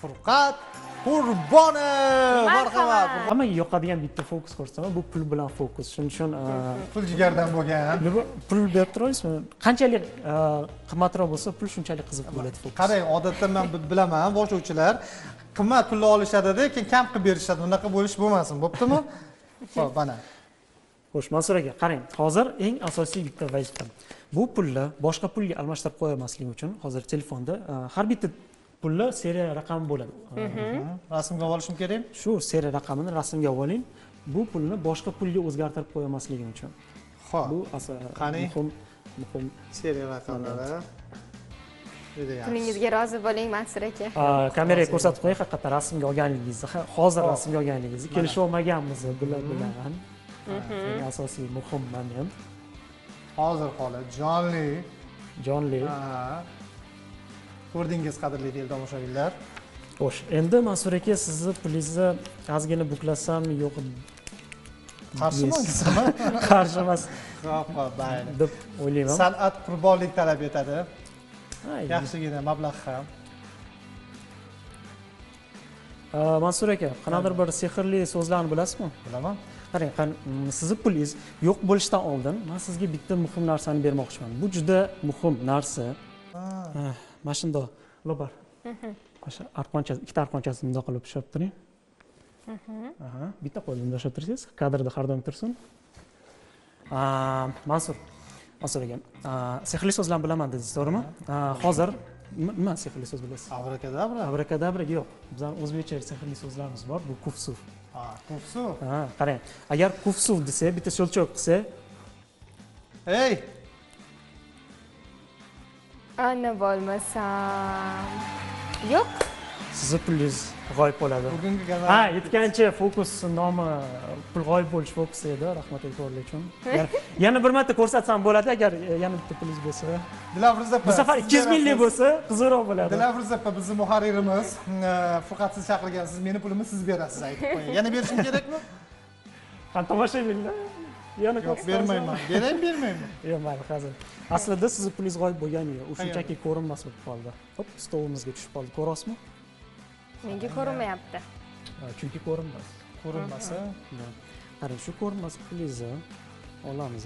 Furqat Qurbonov. Marhamat. Hammaga yoqadigan bitta fokus ko'rsataman. Bu pul bilan fokus. Shuning uchun pul jigardan bo'lgan. pul berib turasizmi? Qanchalik qimmatroq bo'lsa, pul shunchalik qiziq bo'ladi fokus. Qarang, odatda men bilaman, boshlovchilar qimmat pulni olishadi-da, keyin kam qilib berishadi. Unaqa bo'lish bo'lmasin, bo'ptimi? Xo'p, mana. Xo'sh, Mansur aka, qarang. Hozir eng asosiy bitta vazifa. Bu pulni boshqa pulga almashtirib qo'ymaslik uchun hozir telefonda har bitta pulni seriya raqami bo'ladi. Rasmga olishim kerak. Shu seriya raqamini rasmga oling. Bu pulni boshqa pulga o'zgartirib qo'ymasligim uchun. Xo'p. Bu muhim seriya raqamlari. Kuningizga rozi bo'ling, Mansur aka. Kameraga ko'rsatib qo'ying, haqiqatdan rasmga olganingizni, hozir rasmga olganingizni kelishib olmaganmiz bilan. Eng asosiy muhim moment. Hozir holat jonli. Ko'rdingiz, qadrli tomoshabinlar. Xo'sh, endi Mansur aka, sizni pulingizni ozgina buklasam yo'q. Qarshimisizmi? Qarshi emas. Xo'p, bayli. deb o'ylayman. San'at qurbonlik talab etadi. Yaxshigina mablag' ham. Mansur aka, qanaqadir bir sehrli so'zlarni bilasizmi? Bilaman. Qarang, sizni pulingiz yo'q bo'lishidan oldin men sizga bitta muhim narsani bermoqchiman. Bu juda muhim narsa. Mana shundoq lobar. O'sha arqoncha, ikkita arqonchasini bundoq qilib ushlab turing. Bitta qo'lda ushlab tursangiz, kadrda har doim tursin. Mansur aka, sehrli so'zlarni bilaman dedingiz, to'g'rimi? Hozir nima sehrli so'z bilasiz? Abrakadabra. Abrakadabra yo'q. Bizning o'zbekcha sehrli so'zlarimiz bor. Bu kufsuv. Kufsuv. Qarang. Agar kufsuv desa, bitta so'lchoq qilsa, "Ey, Ana bo'lmasam. Yo'q. sizni pulingiz g'oyib bo'ladi." bugungi kanal Yetgancha fokus nomi pul g'oyib bo'lish fokusi edi, rahmat e'tiborlik uchun. Yana bir marta ko'rsatsam bo'ladi agar yana bitta pulingiz bo'lsa. Dilafruz opa. Bu safar 200 minglik bo'lsa, qizig'roq bo'ladi. Dilafruz opa, bizning muharririmiz. Faqat siz chaqirgansiz, meni pulimni siz berasiz, aytib qo'ying. Yana berishim kerakmi? Tomoshabinlar. Yana Yo'q, bermayman. Bermayman. Yo'q, mayli, hozir. Aslida sizni pulingiz g'oyib bo'lgan edi. U shunchaki ko'rinmas bo'lib qoldi. Hop, stolimizga tushib qoldi. Ko'rasizmi? Menga ko'rinmayapti. Chunki ko'rinmas. Ko'rinmasa, Qarang, shu ko'rinmas pulingizni olamiz.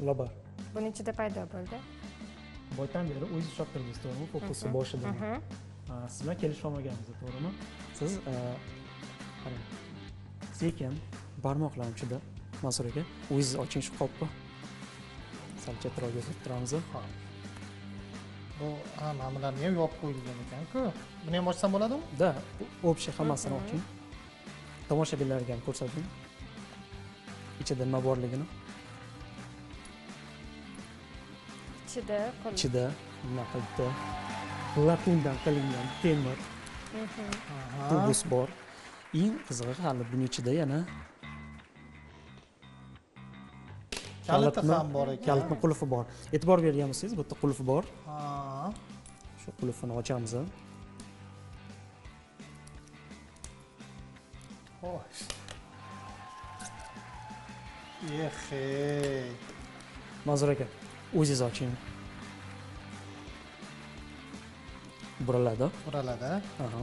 Lobar. Buni ichida paydo bo'ldi. Boydan beri o'zingiz ushlab turibsiz, to'g'rimi? Fokusni boshidan. Siz bilan kelishib olmaganmiz, to'g'rimi? Siz qarang. Sekin barmoqlar ichida, Mansur aka, o'zingiz oching shu qopni. Sal chetroqga turamiz. bu ma'murlarni ham yopib qo'yilgan ekan-ku. Buni ham ochsam bo'ladimi? Da, общий hammasini oching. Tomoshabinlarga ham ko'rsating. Ichida nima borligini. Ichida bunaqa bitta latundan qilingan temir tubus bor. Eng qizig'i hali buning ichida yana kaliti ham bor ekan. Kalitning qulfi bor. E'tibor bergan bo'lsangiz, bu yerda qulfi bor. Shu qulfini ochamiz. Xo'sh. Yehe. Mansur aka, o'zingiz oching. Buriladi. Buriladi. Aha.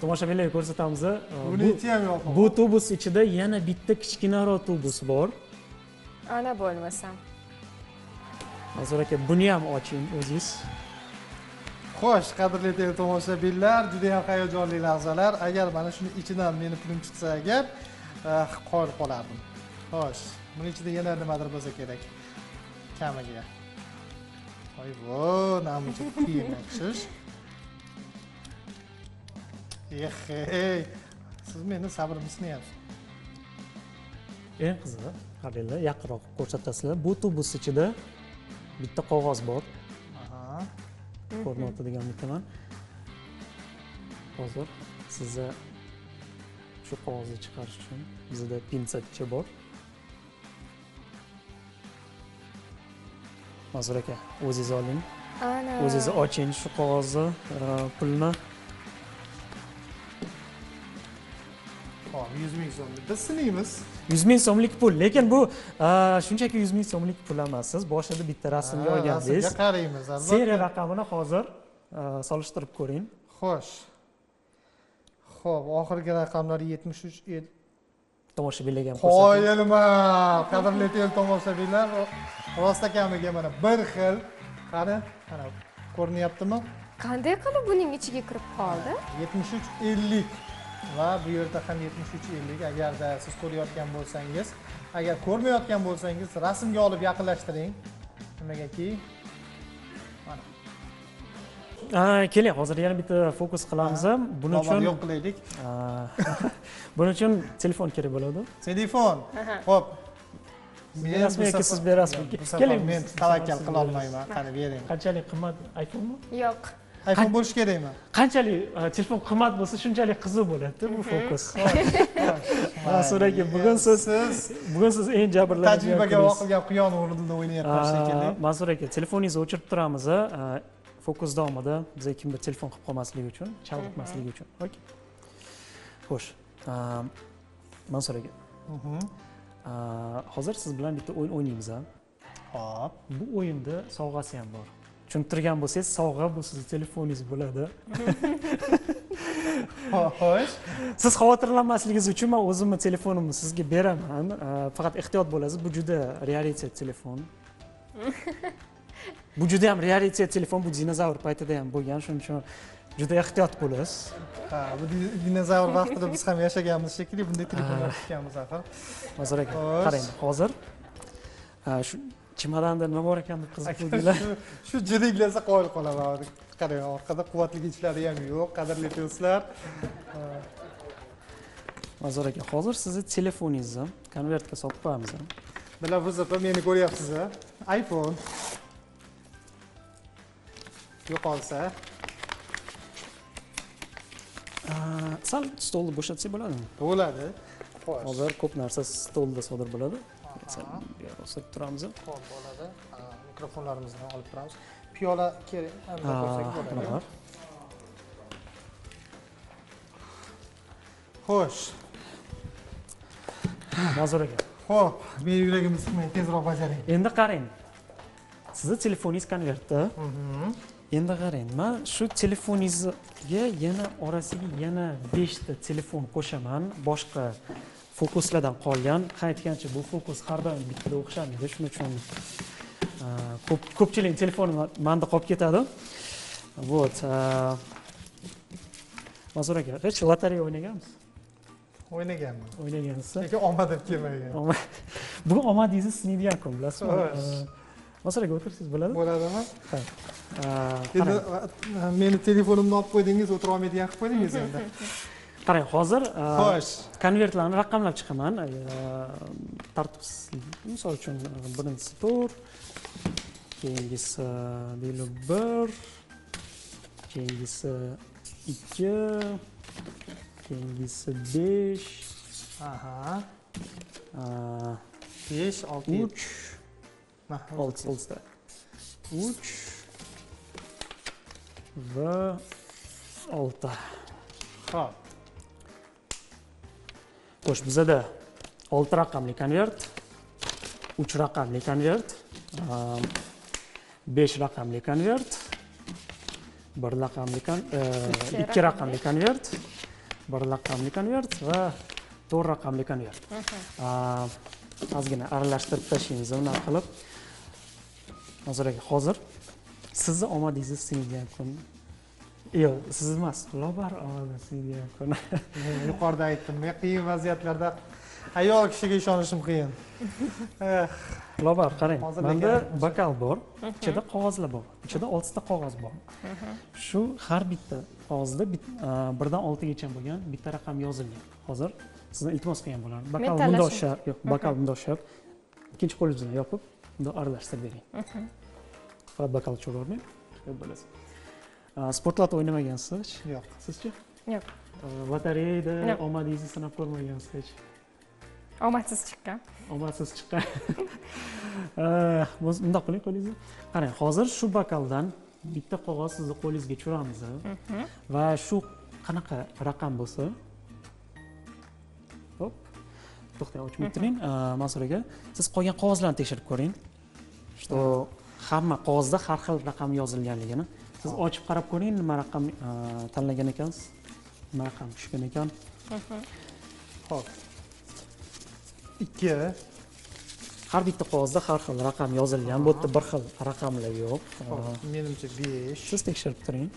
Tomoshabinlarga ko'rsatamiz. Buni ichi ham yo'q. Bu tubus ichida yana bitta kichkinaroq tubus bor. Ana bo'lmasam. Mansur aka, buni ham oching o'zingiz. Xo'sh, qadrli tomoshabinlar, juda ham hayajonli lahzalar. Agar mana shuni ichidan meni pulim chiqsa agar, qoyil qolardim. Xo'sh, buni ichida yana nimadir bo'lsa kerak. Kamiga. Voy, vo, namuncha qiyin o'xshash. Yehe. Siz meni sabrimni sinayapsiz. Eng qizig'i, qaranglar, yaqinroq ko'rsatasizlar. Bu tubus ichida bitta qog'oz bor. Aha. Ko'rinmoqda degan umiddaman. Hozir sizga shu qog'ozni chiqarish uchun bizda pinsatcha bor. Mansur aka, o'zingiz oling. Ana. O'zingiz oching shu qog'ozni, pulni. Hop, 100 ming so'mlik. Biz sinaymiz. 100 ming so'mlik pul, lekin bu shunchaki 100 ming so'mlik pul emas. Siz boshida bitta rasmga olgandingiz. Rasmga qaraymiz, albatta. Seriya raqamini hozir solishtirib ko'ring. Xo'sh. Xo'p, oxirgi raqamlar 73 Tomoshabinlarga ham qoyilman. Qadrli tomoshabinlar, rost ekaniga mana bir xil. Qani, mana ko'rinyaptimi? Qanday qilib buning ichiga kirib qoldi? 73.50 va bu yerda ham 73.50. Agarda siz ko'rayotgan bo'lsangiz, agar ko'rmayotgan bo'lsangiz, rasmga olib yaqinlashtiring. Nimagaki? Mana. Keling, hozir yana bitta fokus qilamiz. Buning uchun yo'q qilaylik. Buning uchun telefon kerak bo'ladi. Telefon. Xo'p. Men rasmiga siz berasizmi? Keling, men tavakkal qila olmayman. Qani bering. Qanchalik qimmat iPhone-mi? Yo'q. iPhone bo'lish kerakmi? Qanchalik telefon qimmat bo'lsa, shunchalik qiziq bo'ladi bu fokus. Mansur aka, bugun siz eng jabrlangan tajribaga o'qilgan quyon o'rnida o'ynayapsiz shekilli. Mansur aka, telefoningizni o'chirib turamiz. Fokus davomida bizga kimdir telefon qilib qolmasligi uchun, chalg'itmasligi uchun. Okey. Xo'sh. Mansur aka. Hozir siz bilan bitta o'yin o'ynaymiz. Hop. Bu o'yinda sovg'asi ham bor. Tushuntirgan bo'lsangiz, sovg'a bu sizning telefoningiz bo'ladi. Xo'sh. Siz xavotirlanmasligingiz uchun men o'zimni telefonimni sizga beraman. Faqat ehtiyot bo'lasiz. Bu juda raritet telefon. Bu juda ham raritet telefon, bu dinozavr paytida ham bo'lgan, shuning uchun juda ehtiyot bo'lasiz. Ha, bu dinozavr vaqtida biz ham yashaganmiz shekilli, bunday telefonlar tutganmiz axir. Hozir aka, qarang, hozir shu chimodanda nima bor ekan deb qiziq bo'ldinglar. Shu jiringlasa qoyil qolaman. Qarang, orqada quvvatligichlari ham yo'q, qadrli do'stlar. Hozir aka, hozir sizni telefoningizni konvertga solib qo'yamiz. Bular bu safar meni ko'ryapsiz, iPhone. Yo'qolsa, sal stolni bo'shatsak bo'ladimi? bo'ladi. Xo'sh. Hozir ko'p narsa stolda sodir bo'ladi. Sal turamiz. Xo'p, bo'ladi. Mikrofonlarimizni olib turamiz. Piyola kerak, unda qo'ysak bo'ladi. Xo'sh. Manzur aka. Xo'p, men yuragimni siqmang, tezroq bajaring. Endi qarang. Sizni telefoningiz konvertda. Endi qarang, men shu telefoningizga yana orasiga yana 5 ta telefon qo'shaman. Boshqa fokuslardan qolgan. Aytgancha bu fokus har doim bittada o'xshamaydi. Shuning uchun ko'pchilik telefoni menda qolib ketadi. Вот. Manzur aka, hech lotereya o'ynaganmisiz? O'ynaganman. O'ynagansiz. Lekin omadim kelmagan. Bugun omadingizni sinaydigan kun, bilasizmi? Manzur aka, o'tirsangiz bo'ladi? Bo'ladimi? Ha. Endi meni telefonimni olib qo'ydingiz, o'tira olmaydigan qilib qo'ydingiz endi. Qarang, hozir Xo'sh. konvertlarni raqamlab chiqaman. Tartibsiz. Misol uchun birinchisi 4, keyingisi deyli 1, keyingisi 2, keyingisi 5, Aha. 5, 6, 3, 6 da. 3 va 6. Xo'p. Xo'sh, bizda 6 raqamli konvert, 3 raqamli konvert, 5 raqamli konvert, 1 raqamli 2 raqamli konvert, 1 raqamli konvert va 4 raqamli konvert. Ozgina aralashtirib tashlaymiz unaqa qilib. Manzur aka, hozir sizni omadingizni singan kun. Yo'q, siz emas, Lobar omadini singan kun. Yuqorida aytdim, men qiyin vaziyatlarda ayol kishiga ishonishim qiyin. Lobar, qarang. Hozir Menda lekin- bokal bor, ichida qog'ozlar bor. Ichida 6 ta qog'oz bor. Shu har bitta qog'ozda 1dan 6 gacha bo'lgan bitta raqam yozilgan. Hozir sizdan iltimos qilgan bo'laman. Bokal bunda o'xshab, yo'q, bokal bunda o'xshab. Ikkinchi qo'lingiz bilan yopib, bunda aralashtirib bering. Faqat bokal cho'rormang, bo'lasiz. Sportlarda o'ynamagansiz? Yo'q. Sizchi? Yo'q. Lotereyada Yo'q. omadingizni sinab ko'rmagansiz hech? Omadsiz chiqqan. Omadsiz chiqqan. Bundoq qiling qo'lingizni. Qarang, hozir shu bokaldan bitta qog'oz sizni qo'lingizga tushiramiz. Va shu qanaqa raqam bo'lsa, to'xtang, ochib turing. Mansur aka, siz qolgan qog'ozlarni tekshirib ko'ring. Что hamma qog'ozda har xil raqam yozilganligini. Siz ochib qarab ko'ring, nima raqam tanlagan ekansiz, nima raqam tushgan ekan. Xo'p. 2. Har bitta qog'ozda har xil raqam yozilgan, bu yerda bir xil raqamlar yo'q. Menimcha 5. Siz tekshirib turing.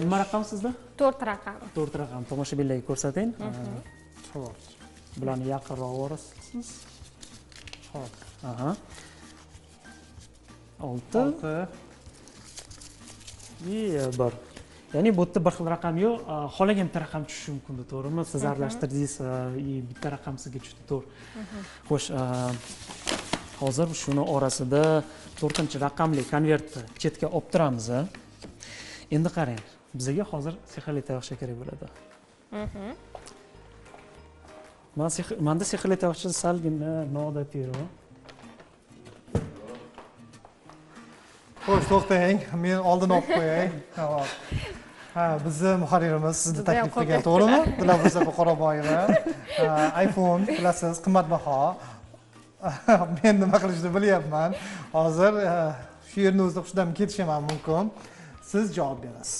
Nima raqam sizda? 4 raqam. 4 raqam. Tomoshabinlarga ko'rsating. 4. Bularni yaqinroq o'rasiz. Xo'p. Aha. 6 1. Ya'ni bu yerda bir xil raqam yo'q, xohlagan bitta raqam tushishi mumkin, to'g'rimi? Siz aralashtirdingiz, bitta raqam sizga tushdi, to'g'ri. Xo'sh, hozir shuni orasida 4-raqamli konvertni chetga olib turamiz. Endi qarang, bizga hozir sehrli tayoqcha kerak bo'ladi. Menda sehrli tayoqcha salgina noodatiy. Xo'sh, to'xtang. Men oldin olib qo'yay. Hop. Ha, bizni muharririmiz sizni taklif qilgan, to'g'rimi? Dilafruza Buxoroboyeva. iPhone bilasiz, qimmatbaho. Men nima qilishni bilyapman. Hozir shu yerni o'zida hushidan ketishim ham mumkin. Siz javob berasiz.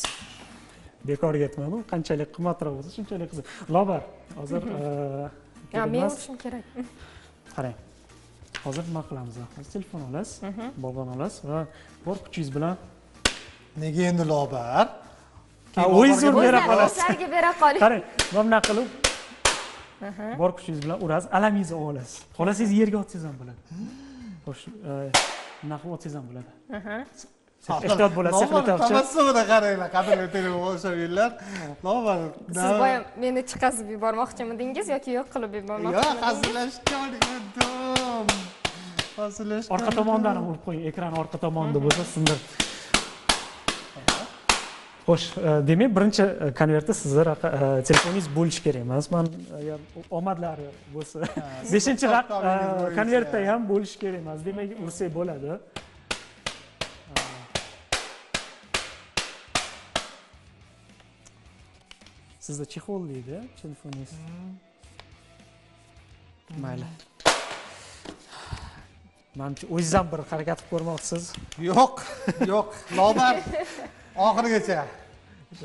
Bekorga aytmadim, qanchalik qimmatroq bo'lsa, shunchalik qiziq. Lobar, hozir Men o'qishim kerak. Qarang. Hozir nima qilamiz? Hozir telefon olasiz, bolg'on olasiz va bor kuchingiz bilan. Nega endi Lobar? O'zingiz bera qolasiz. O'zlariga bera qoling. Qarang, mana qilib bor kuchingiz bilan urasiz, alamingizni olasiz. Xohlasangiz yerga otsangiz ham bo'ladi. Xo'sh, nima qilib otsangiz ham bo'ladi. Ehtiyot bo'lasiz, ehtiyot bo'lasiz. Tabassumida qaranglar, qadrli telefonlar. Lobar. Siz boya meni chiqazib yubormoqchimidingiz yoki yo'q qilib yubormoqchimidingiz? Yo'q, hazillashgan edim. Hazillashgan. Orqa tomondan urib qo'ying, ekran orqa tomonida bo'lsa sindir. Xo'sh, demak, birinchi konvertda sizni telefoningiz bo'lishi kerak emas. Men omadlari bo'lsa, 5-konvertda ham bo'lishi kerak emas. Demak, ursak bo'ladi. Sizda chexol deydi, telefoningiz. Mayli. Menimcha o'zingiz ham bir harakat qilib ko'rmoqchisiz. Yo'q, yo'q. Lobar oxirigacha.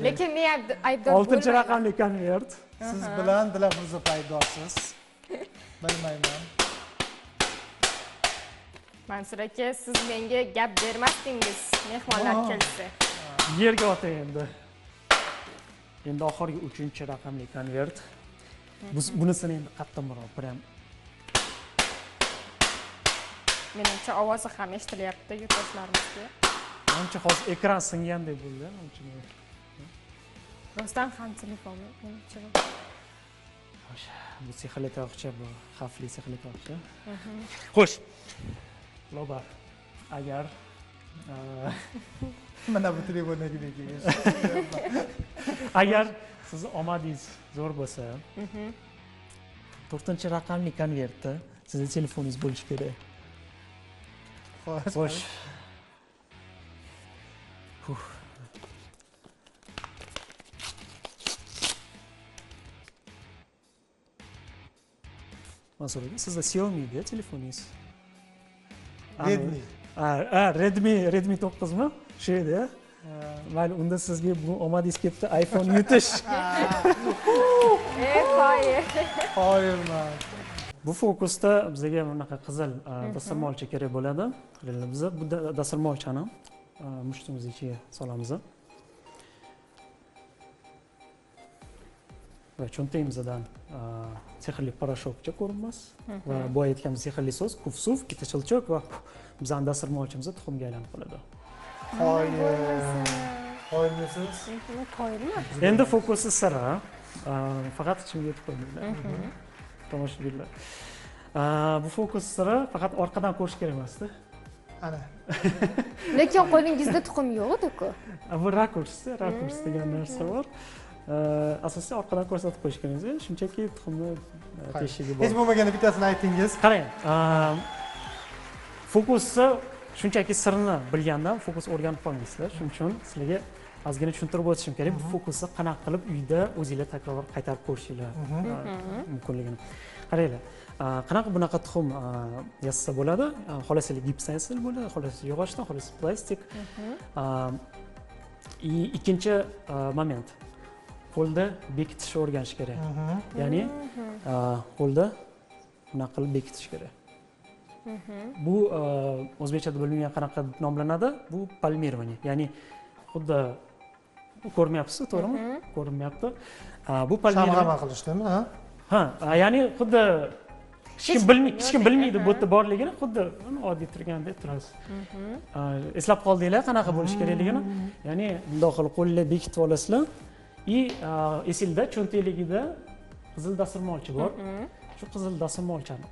Lekin men aybdor bo'lmayman. 6-raqamli konvert. Siz bilan Dilafruza aybdorsiz. Bilmayman. Mansur aka, siz menga gap bermasdingiz, mehmonlar kelsa. Yerga otay endi. Endi oxirgi 3-raqamli konvert. Bunisini endi qattiqroq, prям. Menimcha ovozi ham eshitilyapti yurtdoshlarimizga. Menimcha hozir ekran singandek bo'ldi, Rostdan ham telefon menimcha. Xo'sh, bu sehrli tayoqcha, bu xavfli sehrli tayoqcha. Xo'sh. Lobar, agar mana bu telefonnagina keyin. Agar siz omadingiz zo'r bo'lsa, 4-raqamli konvertda sizning telefoningiz bo'lishi kerak. Xo'sh. Mansur aka, sizda Xiaomi da telefoningiz. Redmi. Redmi 9 mi? Shu edi. Mayli, unda sizga bu omadingiz ketdi, iPhone yutish. Qoyilman. Bu fokusda bizga bunaqa qizil dasturxoncha kerak bo'ladi. Biz bu dasturxonchani mushtumizning ichiga solamiz. Va cho'ntagimizdan sehrli parashokcha ko'rinmas va boya aytganimiz sehrli so'z kufsuv, ikkita chilchoq va bizning dasturxonchamiz tuxumga aylanib qoladi. Qoyilmisiz? Qoyilman. Endi fokusi sira. Faqat ichimga yetib qo'ymanglar. Tomoshabinlar. Bu fokus siri faqat orqadan ko'rish kerak emas-da. Ana. Lekin qo'lingizda tuxum yo'q-ku. Bu rakurs degan narsa bor. Asosiy orqadan ko'rsatib qo'yish kerak. Shunchaki tuxumni teshigi bor. Hech bo'lmaganda bittasini aytingiz. Qarang, fokusni shunchaki sirni bilgandan fokus o'rganib qolmaysizlar. Shuning uchun sizlarga ozgina tushuntirib o'tishim kerak. Bu fokusni qanaqa qilib uyda o'zingizlar takror qaytarib ko'rishinglar mumkinligini. Qaranglar. Qanaqa bunaqa tuxum yasasa bo'ladi? Xohlasanglar gipsdan yasalsa bo'ladi, xohlasanglar yog'ochdan, xohlasanglar plastik. Ikkinchi moment. Qo'lda bekitishni o'rganish kerak. Ya'ni qo'lda bunaqa qilib bekitish kerak. Bu o'zbekchada bilmagan qanaqa nomlanadi? Bu palmirovание. Ya'ni xuddi ko'rmayapsiz, to'g'rimi? Ko'rinmayapti. Bu palmirovание. Shamg'ama qilishdimi, ha? Ha, ya'ni xuddi hech kim bilmaydi bu yerda borligini, xuddi oddiy turgandek turasiz. Eslab qoldinglar qanaqa bo'lish kerakligini? Ya'ni bundoq qilib qo'llar bekitib olasizlar. Esingizda cho'ntakligida qizil dasturmolchi bor. Shu qizil dasturmolchani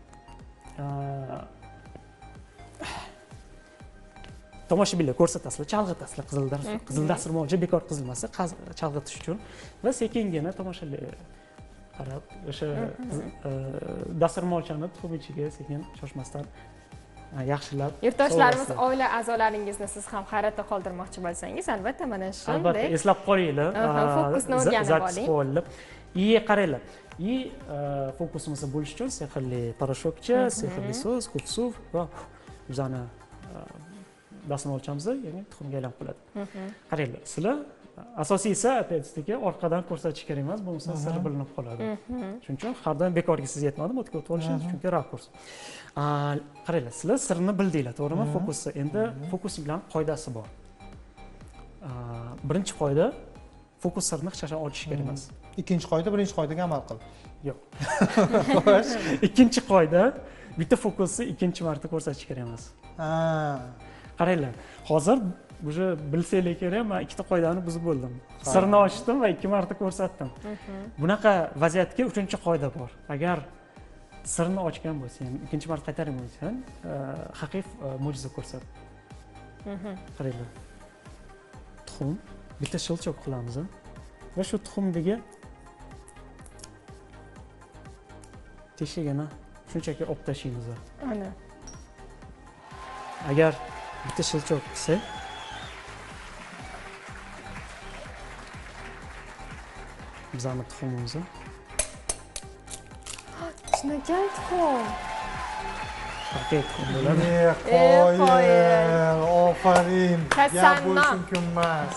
tomoshabinlar ko'rsatasizlar, chalg'itasizlar qizil dasturmolcha bekor qizilmasa chalg'itish uchun va sekingina tomoshalar qarab o'sha dasturmolchani tuxum ichiga sekin shoshmasdan yaxshilab yurtdoshlarimiz, oila a'zolaringizni siz ham hayratda qoldirmoqchi bo'lsangiz, albatta mana shunday. Albatta eslab qolinglar. Fokusni o'rganib oling. Qaranglar. Fokusimizni bo'lish uchun sehrli parashokcha, sehrli so'z, ko'k suv va bizani dasturmolchamizni, ya'ni tuxumga aylanib qoladi. Qaranglar, sizlar asosiysi opet-taки orqadan ko'rsatish kerak emas, bo'lmasa sir bilinib qoladi. Shuning uchun har doim bekorga siz yetmadi, o'tga o'tib olishingiz chunki rakurs. Qaranglar, sizlar sirni bildinglar, to'g'rimi? Fokusni. Endi fokus bilan qoidasi bor. Birinchi qoida fokus sirni hech qachon ochish kerak emas. Ikkinchi qoida birinchi qoidaga amal qil. Yo'q. Ikkinchi qoida bitta fokusni ikkinchi marta ko'rsatish kerak emas. Qaranglar, hozir уже bilsanglar kerak, men ikkita qoidani buzib bo'ldim. Sirni ochdim va 2 marta ko'rsatdim. Bunaqa vaziyatga 3-qoida bor. Agar sirni ochgan bo'lsang, ikkinchi marta qaytarib bo'lsang, haqiqiy mo'jiza ko'rsat. Qaranglar. Tuxum bitta shilchoq qilamiz va shu tuxumdagi teshigini shunchaki olib tashlaymiz. Ana. Agar bitta shilchoq qilsa, bizning tuxumimiz. Chinakam tuxum. Haqiqiy tuxum bo'ladi. Qoyil, ofarin. Tasanno. Gap bo'lish mumkin emas.